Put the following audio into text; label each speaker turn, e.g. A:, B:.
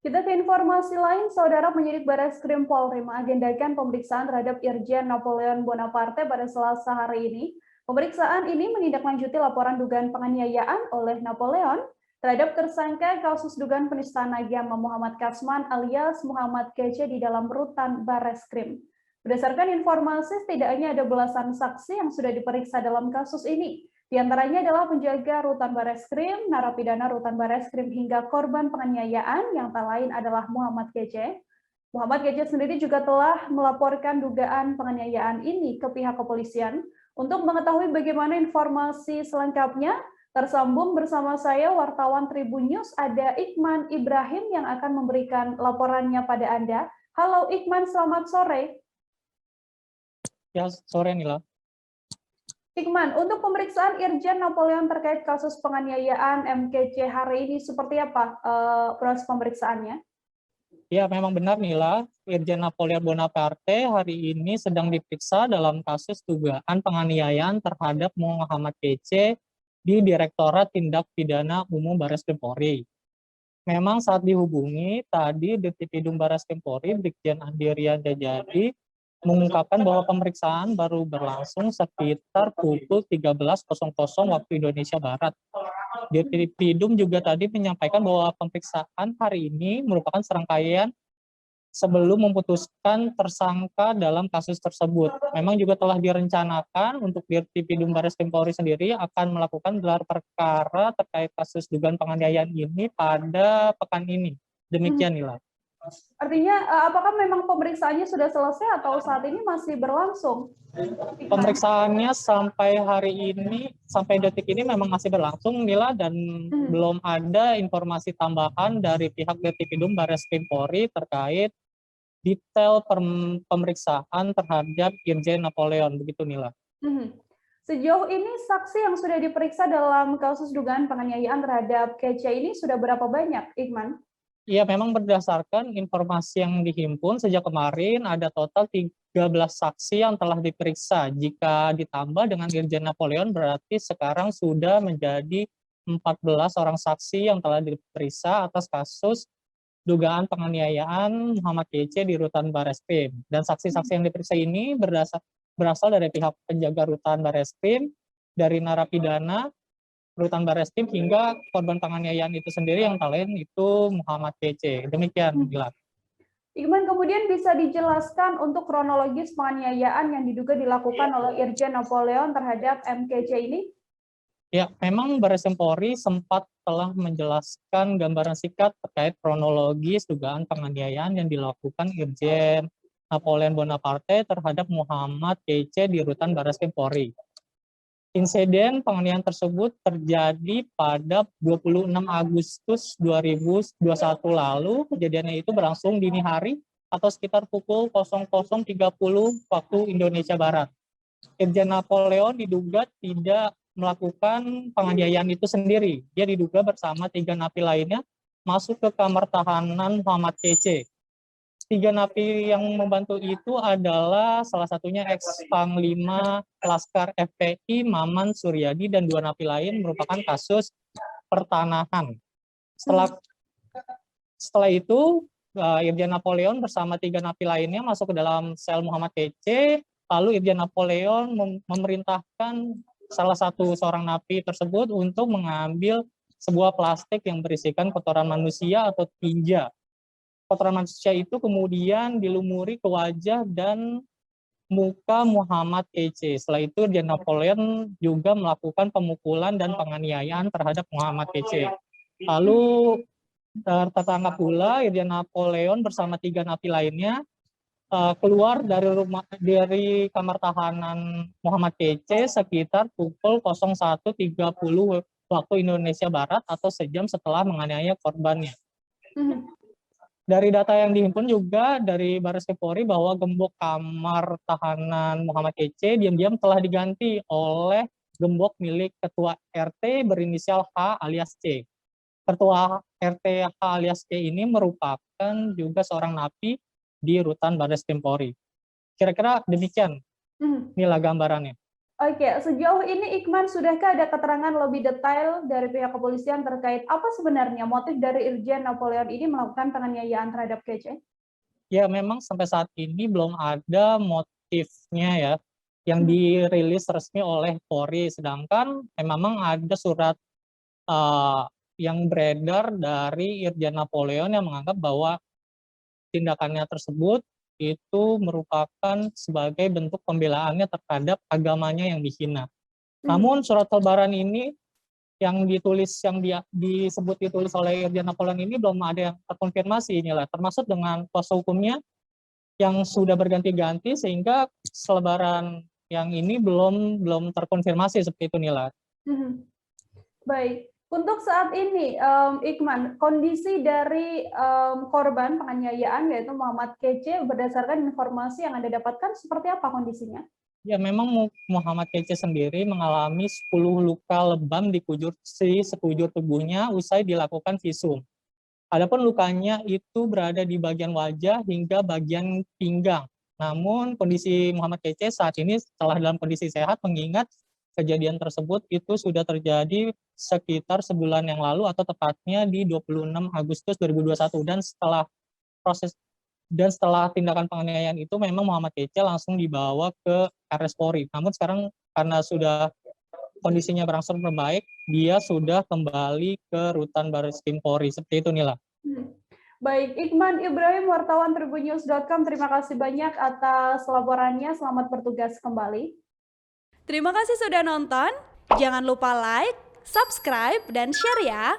A: Kita ke informasi lain, Saudara Penyidik Barreskrim Polri mengagendakan pemeriksaan terhadap Irjen Napoleon Bonaparte pada Selasa hari ini. Pemeriksaan ini menindaklanjuti laporan dugaan penganiayaan oleh Napoleon terhadap tersangka kasus dugaan penistaan agama Muhammad Kasman alias Muhammad Kece di dalam rutan Barreskrim. Berdasarkan informasi, setidaknya ada belasan saksi yang sudah diperiksa dalam kasus ini. Di antaranya adalah penjaga rutan Barreskrim, narapidana rutan Barreskrim hingga korban penganiayaan yang tak lain adalah Muhammad Kece. Muhammad Kece sendiri juga telah melaporkan dugaan penganiayaan ini ke pihak kepolisian. Untuk mengetahui bagaimana informasi selengkapnya, tersambung bersama saya wartawan Tribun News ada Iqman Ibrahim yang akan memberikan laporannya pada Anda. Halo Iqman, selamat sore.
B: Ya, sore Nila.
A: Iqman, untuk pemeriksaan Irjen Napoleon terkait kasus penganiayaan MKC hari ini seperti apa proses pemeriksaannya?
B: Ya, memang benar Nila, Irjen Napoleon Bonaparte hari ini sedang diperiksa dalam kasus dugaan penganiayaan terhadap Muhammad Kece di Direktorat Tindak Pidana Umum Barreskrim Polri. Memang saat dihubungi tadi Dirtipidum Barreskrim Polri, Brigjen Andi Riyanda Jadi mengungkapkan bahwa pemeriksaan baru berlangsung sekitar pukul 13.00 waktu Indonesia Barat. Dirtipidum juga tadi menyampaikan bahwa pemeriksaan hari ini merupakan serangkaian sebelum memutuskan tersangka dalam kasus tersebut. Memang juga telah direncanakan untuk Dirtipidum Barreskrim Polri sendiri akan melakukan gelar perkara terkait kasus dugaan penganiayaan ini pada pekan ini. Demikian Nila.
A: Artinya, apakah memang pemeriksaannya sudah selesai atau saat ini masih berlangsung?
B: Pemeriksaannya sampai hari ini, sampai detik ini memang masih berlangsung, Nila, dan belum ada informasi tambahan dari pihak Dirtipidum Barreskrim Polri terkait detail pemeriksaan terhadap Irjen Napoleon, begitu Nila.
A: Sejauh ini saksi yang sudah diperiksa dalam kasus dugaan penganiayaan terhadap Kece ini sudah berapa banyak, Iqman?
B: Ya, memang berdasarkan informasi yang dihimpun sejak kemarin ada total 13 saksi yang telah diperiksa. Jika ditambah dengan Irjen Napoleon berarti sekarang sudah menjadi 14 orang saksi yang telah diperiksa atas kasus dugaan penganiayaan Muhammad Kece di rutan Barreskrim. Dan saksi-saksi yang diperiksa ini berasal dari pihak penjaga rutan Barreskrim, dari narapidana rutan Barreskrim hingga korban penganiayaan itu sendiri yang lain itu Muhammad Kece. Demikian, Gila.
A: Iqman, kemudian bisa dijelaskan untuk kronologis penganiayaan yang diduga dilakukan oleh Irjen Napoleon terhadap MKC ini?
B: Ya, memang Barreskrim Polri sempat telah menjelaskan gambaran singkat terkait kronologis dugaan penganiayaan yang dilakukan Irjen Napoleon Bonaparte terhadap Muhammad Kece di rutan Barreskrim Polri. Insiden penganiayaan tersebut terjadi pada 26 Agustus 2021 lalu. Kejadiannya itu berlangsung dini hari atau sekitar pukul 00.30 waktu Indonesia Barat. Irjen Napoleon diduga tidak melakukan penganiayaan itu sendiri. Dia diduga bersama 3 napi lainnya masuk ke kamar tahanan Muhammad Kece. 3 napi yang membantu itu adalah salah satunya ex-Panglima Laskar FPI Maman Suryadi dan 2 napi lain merupakan kasus pertanahan. Setelah itu Irjen Napoleon bersama 3 napi lainnya masuk ke dalam sel Muhammad Kece. Lalu Irjen Napoleon memerintahkan salah satu seorang napi tersebut untuk mengambil sebuah plastik yang berisikan kotoran manusia atau tinja. Kotoran manusia itu kemudian dilumuri ke wajah dan muka Muhammad Kece. Setelah itu Irjen Napoleon juga melakukan pemukulan dan penganiayaan terhadap Muhammad Kece. Lalu tertangkap pula Irjen Napoleon bersama 3 napi lainnya keluar dari kamar tahanan Muhammad Kece sekitar pukul 01.30 waktu Indonesia Barat atau sejam setelah menganiaya korbannya. Dari data yang dihimpun juga dari Barreskrim Polri bahwa gembok kamar tahanan Muhammad Kece diam-diam telah diganti oleh gembok milik Ketua RT berinisial H alias C. Ketua RT H alias C ini merupakan juga seorang napi di rutan Barreskrim Polri. Kira-kira demikian, inilah gambarannya.
A: Oke, sejauh ini Ikman, sudahkah ada keterangan lebih detail dari pihak kepolisian terkait apa sebenarnya motif dari Irjen Napoleon ini melakukan penganiayaan terhadap Kece?
B: Ya, memang sampai saat ini belum ada motifnya ya yang
A: Hmm.
B: dirilis resmi oleh Polri. Sedangkan memang ada surat uh, yang beredar dari Irjen Napoleon yang menganggap bahwa tindakannya tersebut itu merupakan sebagai bentuk pembelaannya terhadap agamanya yang dihina.
A: Hmm.
B: Namun surat lebaran ini yang disebut ditulis oleh Irjen Napoleon ini belum ada yang terkonfirmasi inilah, termasuk dengan kuasa hukumnya yang sudah berganti-ganti sehingga selebaran yang ini belum terkonfirmasi seperti itu Nila.
A: Hmm. Baik, untuk saat ini, Ikman, kondisi dari korban penganiayaan yaitu Muhammad Kece berdasarkan informasi yang Anda dapatkan seperti apa kondisinya?
B: Ya, memang Muhammad Kece sendiri mengalami 10 luka lebam di sekujur tubuhnya usai dilakukan visum. Adapun lukanya itu berada di bagian wajah hingga bagian pinggang. Namun kondisi Muhammad Kece saat ini telah dalam kondisi sehat mengingat kejadian tersebut itu sudah terjadi sekitar sebulan yang lalu atau tepatnya di 26 Agustus 2021 dan setelah tindakan penganiayaan itu memang Muhammad Kece langsung dibawa ke RS Polri. Namun sekarang karena sudah kondisinya berangsur membaik, dia sudah kembali ke Rutan Barreskrim Polri. Seperti itu Nila.
A: Baik, Ikman Ibrahim, wartawan tribunnews.com, terima kasih banyak atas laporannya. Selamat bertugas kembali.
C: Terima kasih sudah nonton. Jangan lupa like, subscribe, dan share ya.